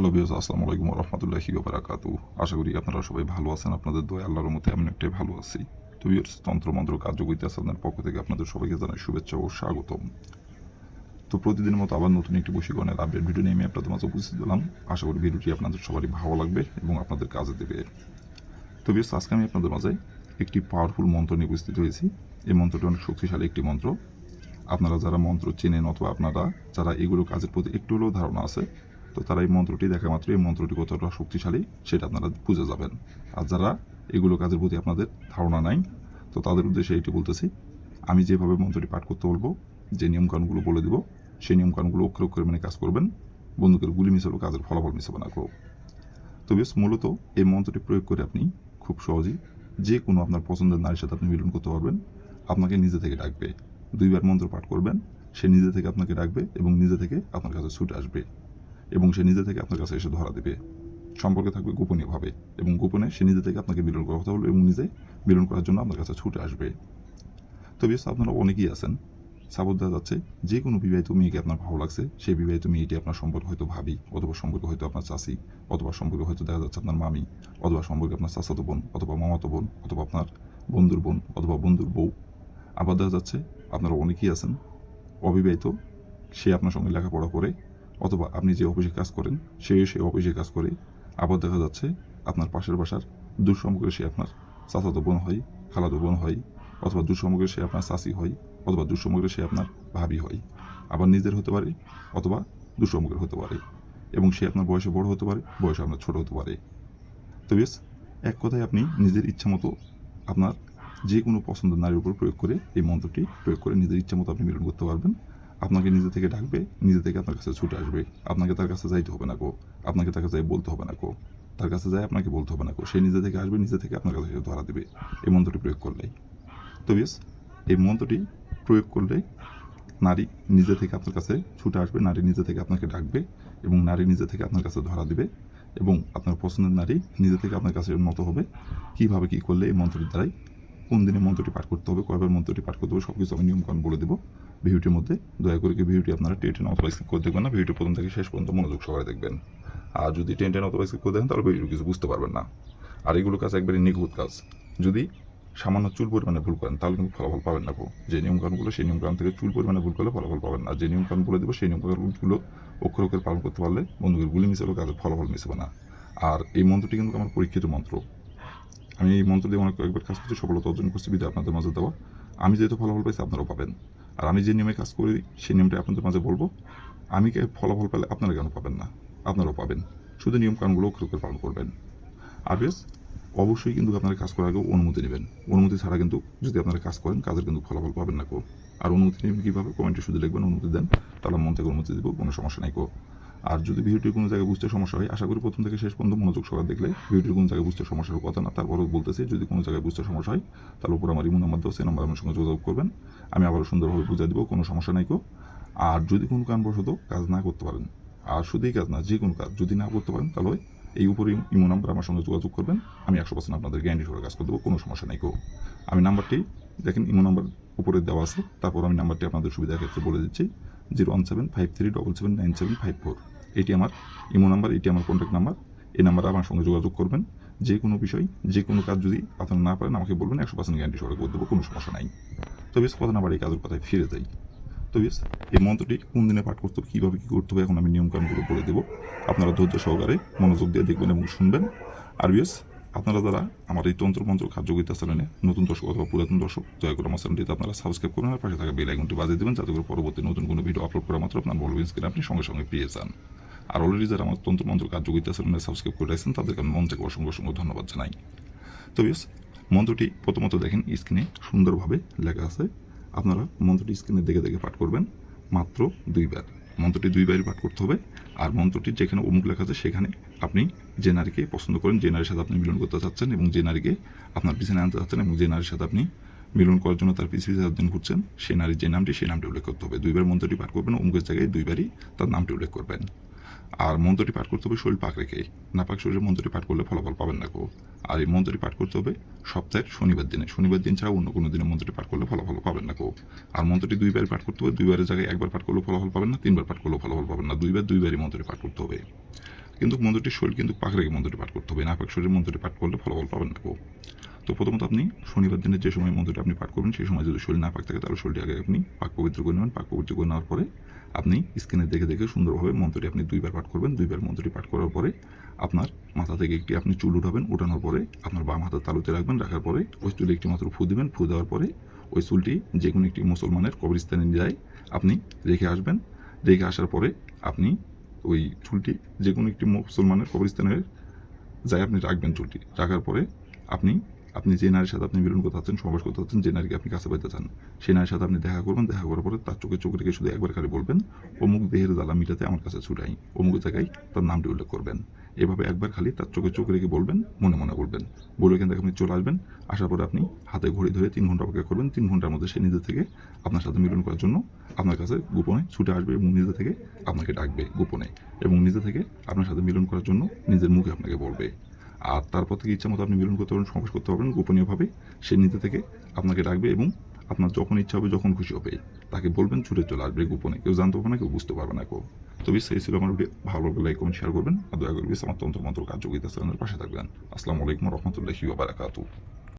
Hello viewers, আসসালামু আলাইকুম ওয়া রাহমাতুল্লাহি ওয়া বারাকাতুহু। আশা করি আপনারা সবাই ভালো আছেন। আপনাদের দোয়ায় আল্লাহর রহমতে আমি অনেকটাই ভালো আছি। তো ভিউয়ার্স, তন্ত্রমন্ত্র কার্যকরিতা আপনাদের পক্ষ থেকে আপনাদের সবাইকে জানাই শুভেচ্ছা ও স্বাগতম। তো প্রতিদিনের মতো আবার নতুন একটি বশীকরণের আপডেট ভিডিও নিয়ে আমি আপনাদের মাঝে উপস্থিত হলাম। আশা করি ভিডিওটি আপনাদের সবারই ভালো লাগবে এবং আপনাদের কাজে দেবে। তো ভিউয়ার্স, আজকে আমি আপনাদের মাঝে একটি পাওয়ারফুল মন্ত্র নিয়ে উপস্থিত হয়েছি। এই মন্ত্রটি অনেক শক্তিশালী একটি মন্ত্র। আপনারা যারা মন্ত্র চেনেন অথবা আপনারা যারা এগুলো কাজের প্রতি একটু হলেও ধারণা আছে, তো তারা এই মন্ত্রটি দেখা মাত্র এই মন্ত্রটি কতটা শক্তিশালী সেটা আপনারা বুঝে যাবেন। আর যারা এগুলো কাজের প্রতি আপনাদের ধারণা নাই, তো তাদের উদ্দেশ্যে এটি বলতেছি, আমি যেভাবে মন্ত্রটি পাঠ করতে বলবো, যে নিয়মকানুনগুলো বলে দেবো, সেই নিয়মকানুনগুলো অক্ষরে অক্ষরে মেনে কাজ করবেন। বন্দুকের গুলি মিস হলেও কাজের ফলাফল মিস হবে না কেউ। তো বেশ, মূলত এই মন্ত্রটি প্রয়োগ করে আপনি খুব সহজেই যে কোনো আপনার পছন্দের নারীর সাথে আপনি মিলন করতে পারবেন। আপনাকে নিজে থেকে ডাকবে, দুইবার মন্ত্র পাঠ করবেন, সে নিজে থেকে আপনাকে ডাকবে এবং নিজে থেকে আপনার কাছে ছুটে আসবে এবং সে নিজে থেকে আপনার কাছে এসে ধরা দেবে। সম্পর্কে থাকবে গোপনীয়ভাবে এবং গোপনে সে নিজে থেকে আপনাকে মিলন করার কথা বলবে এবং নিজে মিলন করার জন্য আপনার কাছে ছুটে আসবে। তো বেশ, আপনারা অনেকেই আছেন, সাপোজ দেওয়া যাচ্ছে যে কোনো বিবাহিত মেয়েকে আপনার ভালো লাগছে, সেই বিবাহিত মেয়েটি আপনার সম্পর্কে হয়তো ভাবি, অথবা সম্পর্কে হয়তো আপনার চাচি, অথবা সম্পর্কে হয়তো দেখা যাচ্ছে আপনার মামি, অথবা সম্পর্কে আপনার চাচাতো বোন, অথবা মামাতো বোন, অথবা আপনার বন্ধুর বোন, অথবা বন্ধুর বউ। আবার দেখা যাচ্ছে আপনারা অনেকেই আছেন অবিবাহিত, সে আপনার সঙ্গে লেখাপড়া করে, অথবা আপনি যে অফিসে কাজ করেন সে অফিসে কাজ করে। আবার দেখা যাচ্ছে আপনার পাশের বাসার দূর সম্পর্কে সে আপনার চাচাতো বোন হয়, খালাতো বোন হয়, অথবা দূর সম্পর্কে সে আপনার চাচি হয়, অথবা দূর সম্পর্কে সে আপনার ভাবি হয়। আবার নিজের হতে পারে অথবা দূর সম্পর্কের হতে পারে, এবং সে আপনার বয়সে বড় হতে পারে, বয়সে আপনার ছোট হতে পারে। তো বেশ, এক কথায় আপনি নিজের ইচ্ছা মতো আপনার যে কোনো পছন্দের নারীর উপর প্রয়োগ করে এই মন্ত্রটি প্রয়োগ করে নিজের ইচ্ছা মতো আপনি মিলন করতে পারবেন। আপনাকে নিজে থেকে ডাকবে, নিজে থেকে আপনার কাছে ছুটে আসবে। আপনাকে তার কাছে যাইতে হবে না গো, আপনাকে তার কাছে বলতে হবে না গো, তার কাছে যায় আপনাকে বলতে হবে না গো, সে নিজে থেকে আসবে, নিজে থেকে আপনার কাছে ধরা দেবে এই মন্ত্রটি প্রয়োগ করলেই। তো বেশ, এই মন্ত্রটি প্রয়োগ করলে নারী নিজে থেকে আপনার কাছে ছুটে আসবে, নারী নিজে থেকে আপনাকে ডাকবে এবং নারী নিজে থেকে আপনার কাছে ধরা দিবে এবং আপনার পছন্দের নারী নিজে থেকে আপনার কাছে উন্নত হবে। কীভাবে কী করলে এই মন্ত্রটির দ্বারাই, কোন দিনে মন্ত্রটি পাঠ করতে হবে, কয়বার মন্ত্রটি পাঠ করতে হবে, সব কিছু আমি নিয়মকানুন বলে দেবো ভিডিওটির মধ্যে। দয়া করে কি ভিডিওটি আপনারা টেন অথবা স্কিপ করে দেখবেন না, ভিডিওটি প্রথম থেকে শেষ পর্যন্ত মনোযোগ সহকারে দেখবেন। আর যদি টেন অথবা স্কিপ করে দেখেন তাহলে ভিডিও কিছু বুঝতে পারবেন না। আর এগুলো কাজ একবারই নিখুঁত কাজ। যদি সামান্য চুল পরিমাণে ভুল করেন তাহলে কিন্তু ফলাফল পাবেন না। যে নিয়মকানুনগুলো, সেই নিয়মকানুন থেকে চুল পরিমাণে ভুল করলে ফলাফল পাবেন না। যে নিয়মকানুন বলে দেবো সেই নিয়মকানুনগুলো অক্ষর অক্ষরে পালন করতে পারলে বন্ধুদের গুলি মিস হলেও কাজের ফলাফল মিস হবে না। আর এই মন্ত্রটি কিন্তু আমার পরীক্ষিত মন্ত্র। আমি এই মন্ত্র দিয়ে অনেক কয়েকবার কাজ করছি, সফলতা অর্জন করছি, বিধায় আপনাদের মাঝে দেওয়া। আমি যেহেতু ফলাফল পাইছি আপনারাও পাবেন। আর আমি যে নিয়মে কাজ করি সেই নিয়মটা আপনাদের মাঝে বলবো। আমি ফলাফল পেলে আপনারা কেন পাবেন না, আপনারাও পাবেন। শুধু নিয়মকানুনগুলো অক্ষর অক্ষরে পালন করবেন। আর বেশ, অবশ্যই কিন্তু আপনারা কাজ করার আগেও অনুমতি নেবেন। অনুমতি ছাড়া কিন্তু যদি আপনারা কাজ করেন কাজের কিন্তু ফলাফল পাবেন না। আর অনুমতি নেবেন কীভাবে? কমেন্টে শুধু লিখবেন অনুমতি দেন, তাহলে মন থেকে অনুমতি দেবো, কোনো সমস্যা নাই। আর যদি ভিডিওটির কোনো জায়গায় বুঝতে সমস্যা হয়, আশা করি প্রথম থেকে শেষ পর্যন্ত মনোযোগ সহকারে দেখলে ভিডিওটির কোনো জায়গায় বুঝতে সমস্যার কথা না। তারপরেও বলতেছি, যদি কোনো জায়গায় বুঝতে সমস্যা হয় তাহলে উপর আমার ইমো নাম্বার দেওয়া, সেই নাম্বার আমার সঙ্গে যোগাযোগ করবেন, আমি আবারও সুন্দরভাবে বুঝিয়ে দেবো, কোনো সমস্যা নাই। আর যদি কোনো কারণবশত কাজ না করতে পারেন, আর শুধুই কাজ না, যে কোনো কাজ যদি না করতে পারেন, তাহলে এই উপরে ইমো নাম্বার আমার সঙ্গে যোগাযোগ করবেন, আমি 100% আপনাদের গ্যারান্টি সহকারে কাজ করে দেবো, কোনো সমস্যা নাই। আমি নাম্বারটি দেখেন, ইমো নাম্বার উপরে দেওয়া আছে, তারপর আমি নাম্বারটি আপনাদের সুবিধার ক্ষেত্রে বলে দিচ্ছি, 01753779754। এটি আমার ইমো নাম্বার, এটি আমার কন্ট্যাক্ট নাম্বার। এই নাম্বারে আমার সঙ্গে যোগাযোগ করবেন। যে কোনো বিষয়, যে কোনো কাজ যদি আপনারা না পারেন আমাকে বলবেন, 100% গ্যারান্টি সহকারে করে দেবো, কোনো সমস্যা নাই। তো বেশ, কথা না বাড়ি কাজের কথায় ফিরে যাই। তো বেশ, এই মন্ত্রটি কোন দিনে পাঠ করতে হবে, কীভাবে কী করতে হবে, এখন আমি নিয়মকানুনগুলো বলে দেবো। আপনারা ধৈর্য সহকারে মনোযোগ দিয়ে দেখবেন এবং শুনবেন। আর বেশ, আপনারা যারা আমার এই তন্ত্রমন্ত্র কার্যকরিতা চ্যানেলে নতুন দর্শক অথবা পুরাতন দর্শক, দয়া করে আমার চ্যানেলটিতে আপনারা সাবস্ক্রাইব করবেন আর পাশে থাকা বেল আইকনটি বাজিয়ে দেবেন, যাতে করে পরবর্তী নতুন কোনো ভিডিও আপলোড করা মাত্র আপনার বলবেন স্ক্রিনে আপনি সঙ্গে সঙ্গে পেয়ে যান। আর অলরেডি যারা আমার তন্ত্রমন্ত্র কার্যকরিতা চ্যানেলে সাবস্ক্রাইব করে রাখছেন তাদেরকে আমি মন থেকে অসংখ্য অসংখ্য ধন্যবাদ জানাই। তো বেশ, মন্ত্রটি প্রথমত দেখেন স্ক্রিনে সুন্দরভাবে লেখা আছে। আপনারা মন্ত্রটি স্ক্রিনে দেখে দেখে পাঠ করবেন মাত্র 2 বার। মন্ত্রটি 2 বারই পাঠ করতে হবে। আর মন্ত্রটি যেখানে অমুক লেখা আছে সেখানে আপনি যে নারীকে পছন্দ করেন, যে নারীর সাথে আপনি মিলন করতে চাচ্ছেন এবং যে নারীকে আপনার পিছনে আনতে চাচ্ছেন এবং যে নারীর সাথে আপনি মিলন করার জন্য তার পিছিয়ে দিন ঘুরছেন, সেই নারীর যে নামটি সেই নামটি উল্লেখ করতে হবে। 2 বার মন্ত্রটি পাঠ করবেন, অমুকের জায়গায় 2 বারই তার নামটি উল্লেখ করবেন। আর মন্ত্রটি পাঠ করতে হবে শরীর পাক রেখে, নাপাক শরীরে মন্ত্রটি পাঠ করলে ফলাফল পাবেন না। আর এই মন্ত্রটি পাঠ করতে হবে সপ্তাহের শনিবার দিনে, শনিবার দিন ছাড়া অন্য কোনো দিনে মন্ত্রটি পাঠ করলে ফলাফল পাবেন না। আর মন্ত্রটি 2 বার পাঠ করতে হবে, 2 বারের জায়গায় 1 বার পাঠ করলেও ফলাফল পাবেন না, 3 বার পাঠ করলেও ফলাফল পাবেন না, 2 বারই মন্ত্রটি পাঠ করতে হবে। কিন্তু মন্ত্রটির শরীর কিন্তু পাক রেখে মন্ত্রটি পাঠ করতে হবে, নাপাক শরীরে মন্ত্রটি পাঠ করলে ফলাফল পাবেন না গো। তো প্রথমত আপনি শনিবার দিনের যে সময় মন্ত্রটি আপনি পাঠ করবেন সেই সময় যদি শরীর না পাক থাকে তাহলে শরীরটি আগে আপনি পাক পবিত্র করে নেবেন। পাক পবিত্র করে নেওয়ার পরে আপনি স্ক্রিনে দেখে দেখে সুন্দরভাবে মন্ত্রটি আপনি 2 বার পাঠ করবেন। 2 বার মন্ত্রটি পাঠ করার পরে আপনার মাথা থেকে একটি আপনি চুল উঠাবেন, উঠানোর পরে আপনার বাম হাতের তালুতে রাখবেন, রাখার পরে ওই চুলে একটি মাত্র ফু দিবেন। ফু দেওয়ার পরে ওই চুলটি যে কোনো একটি মুসলমানের কবরস্থানে যায় আপনি রেখে আসবেন। রেখে আসার পরে আপনি ওই চুলটি যে কোনো একটি মুসলমানের কবরস্থানের যাই আপনি রাখবেন চুলটি। রাখার পরে আপনি আপনি যে নারীর সাথে আপনি মিলন করতে চাচ্ছেন, সহবাস করতে চাচ্ছেন, যে নারীকে আপনি কাছে পাইতে চান, সেই নারীর সাথে আপনি দেখা করবেন। দেখা করার পরে তার চোখে চোখ রেখে শুধু একবার খালি বলবেন, অমুক দেহের জ্বালা মিটাতে আমার কাছে ছুটাই, অমুক জায়গায় তার নামটি উল্লেখ করবেন। এভাবে একবার খালি তার চোখে চোখ রেখে বলবেন, মনে মনে বলবেন। বলে এখান থেকে আপনি চলে আসবেন। আসার পরে আপনি হাতে ঘড়ি ধরে 3 ঘন্টা অপেক্ষা করবেন। 3 ঘন্টার মধ্যে সে নিজে থেকে আপনার সাথে মিলন করার জন্য আপনার কাছে গোপনে ছুটে আসবে এবং নিজে থেকে আপনাকে ডাকবে গোপনে, এবং নিজে থেকে আপনার সাথে মিলন করার জন্য নিজের মুখে আপনাকে বলবে। আর তারপর থেকে ইচ্ছা মতো আপনি মিলন করতে পারবেন, সমাবেশ করতে পারবেন গোপনীয়ভাবে। সে নিজে থেকে আপনাকে ডাকবে এবং আপনার যখন ইচ্ছা হবে, যখন খুশি হবে তাকে বলবেন, ছুটে চলে আসবে গোপনে। কেউ জানতে পারবে না, কেউ বুঝতে পারবে না। তবে সেই ছিল আমার ভিডিও। ভালো লাগলে লাইক কমেন্ট শেয়ার করবেন, আর দয়া করে আমার তন্ত্র মন্ত্র কার্যকরিতা চ্যানেলের পাশে থাকবেন। আসসালামু আলাইকুম রহমতুল্লাহি ওয়া বারাকাতুহু।